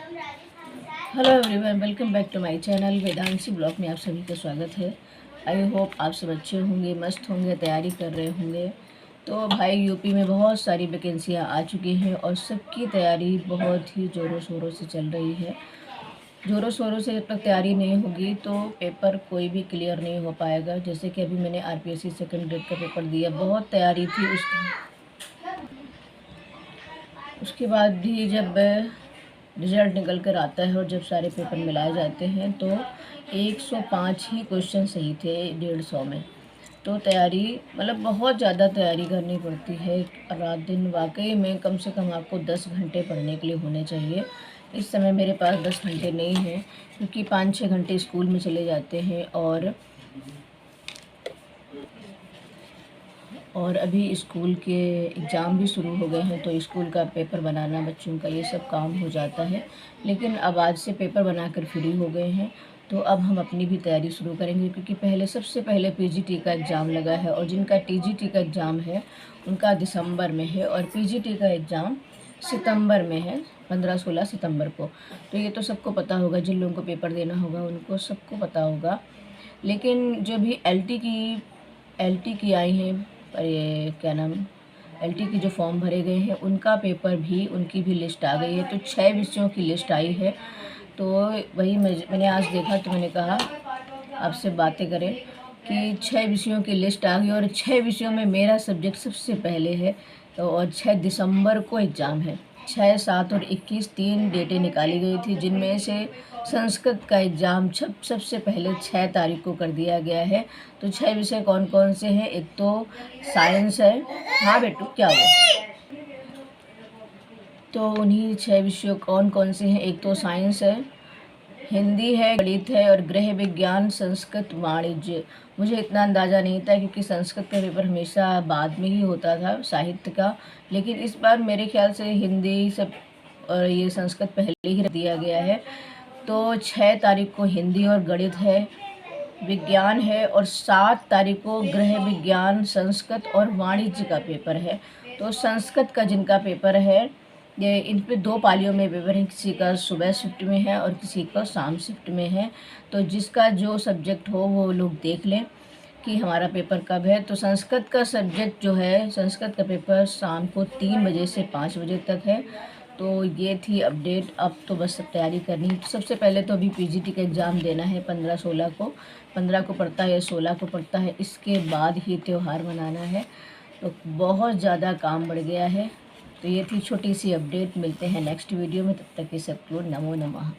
Hello everyone, welcome back to my channel Vedanshi blog में आप सभी का स्वागत है। आई होप आप सब अच्छे होंगे, मस्त होंगे, तैयारी कर रहे होंगे। तो भाई यूपी में बहुत सारी वैकेंसियाँ आ चुकी हैं और सबकी तैयारी बहुत ही ज़ोरों शोरों से चल रही है। ज़ोरों शोरों से जब तक तैयारी नहीं होगी तो पेपर कोई भी क्लियर नहीं हो पाएगा। जैसे कि अभी मैंने आरपीएससी सेकंड ग्रेड का पेपर दिया, बहुत तैयारी थी उसके बाद भी जब रिज़ल्ट निकल कर आता है और जब सारे पेपर मिलाए जाते हैं तो 105 ही क्वेश्चन सही थे 150 में। तो तैयारी मतलब बहुत ज़्यादा तैयारी करनी पड़ती है। रात दिन वाकई में कम से कम आपको 10 घंटे पढ़ने के लिए होने चाहिए। इस समय मेरे पास 10 घंटे नहीं हैं क्योंकि 5-6 घंटे स्कूल में चले जाते हैं और अभी स्कूल के एग्ज़ाम भी शुरू हो गए हैं तो स्कूल का पेपर बनाना बच्चों का ये सब काम हो जाता है। लेकिन अब आज से पेपर बनाकर फ्री हो गए हैं तो अब हम अपनी भी तैयारी शुरू करेंगे क्योंकि सबसे पहले पीजीटी का एग्ज़ाम लगा है और जिनका टीजीटी का एग्ज़ाम है उनका दिसंबर में है और पीजीटी का एग्ज़ाम सितंबर में है, 15-16 सितंबर को। तो ये तो सबको पता होगा, जिन लोगों को पेपर देना होगा उनको सबको पता होगा। लेकिन जो भी एलटी की आई हैं, और ये क्या नाम, एलटी की जो फॉर्म भरे गए हैं उनका पेपर भी, उनकी भी लिस्ट आ गई है। तो 6 विषयों की लिस्ट आई है। तो वही मैंने आज देखा तो मैंने कहा आपसे बातें करें कि 6 विषयों की लिस्ट आ गई और 6 विषयों में मेरा सब्जेक्ट सबसे पहले है। तो और 6 दिसंबर को एग्ज़ाम है। 6, 7 और 21 3 डेटें निकाली गई थी जिनमें से संस्कृत का एग्ज़ाम सबसे पहले 6 तारीख को कर दिया गया है। तो 6 विषय कौन कौन से हैं? एक तो साइंस है। हाँ बेटू, क्या हुआ? तो उन्हीं 6 विषयों कौन कौन से हैं? एक तो साइंस है, हिंदी है, गणित है और गृह विज्ञान, संस्कृत, वाणिज्य। मुझे इतना अंदाज़ा नहीं था क्योंकि संस्कृत का पेपर हमेशा बाद में ही होता था, साहित्य का। लेकिन इस बार मेरे ख्याल से हिंदी सब और ये संस्कृत पहले ही रख दिया गया है। तो 6 तारीख को हिंदी और गणित है, विज्ञान है और 7 तारीख को गृह विज्ञान, संस्कृत और वाणिज्य का पेपर है। तो संस्कृत का जिनका पेपर है, ये इन पे 2 पालियों में पेपर है, किसी का सुबह शिफ्ट में है और किसी का शाम शिफ्ट में है। तो जिसका जो सब्जेक्ट हो वो लोग देख लें कि हमारा पेपर कब है। तो संस्कृत का सब्जेक्ट जो है, संस्कृत का पेपर शाम को 3 बजे से 5 बजे तक है। तो ये थी अपडेट। अब तो बस सब तैयारी करनी है। तो सबसे पहले तो अभी पीजीटी का एग्ज़ाम देना है 15-16 को। 15 को पड़ता है, 16 को पड़ता है। इसके बाद ही त्यौहार मनाना है। तो बहुत ज़्यादा काम बढ़ गया है। तो ये थी छोटी सी अपडेट। मिलते हैं नेक्स्ट वीडियो में, तब तक के सबको नमो नमः।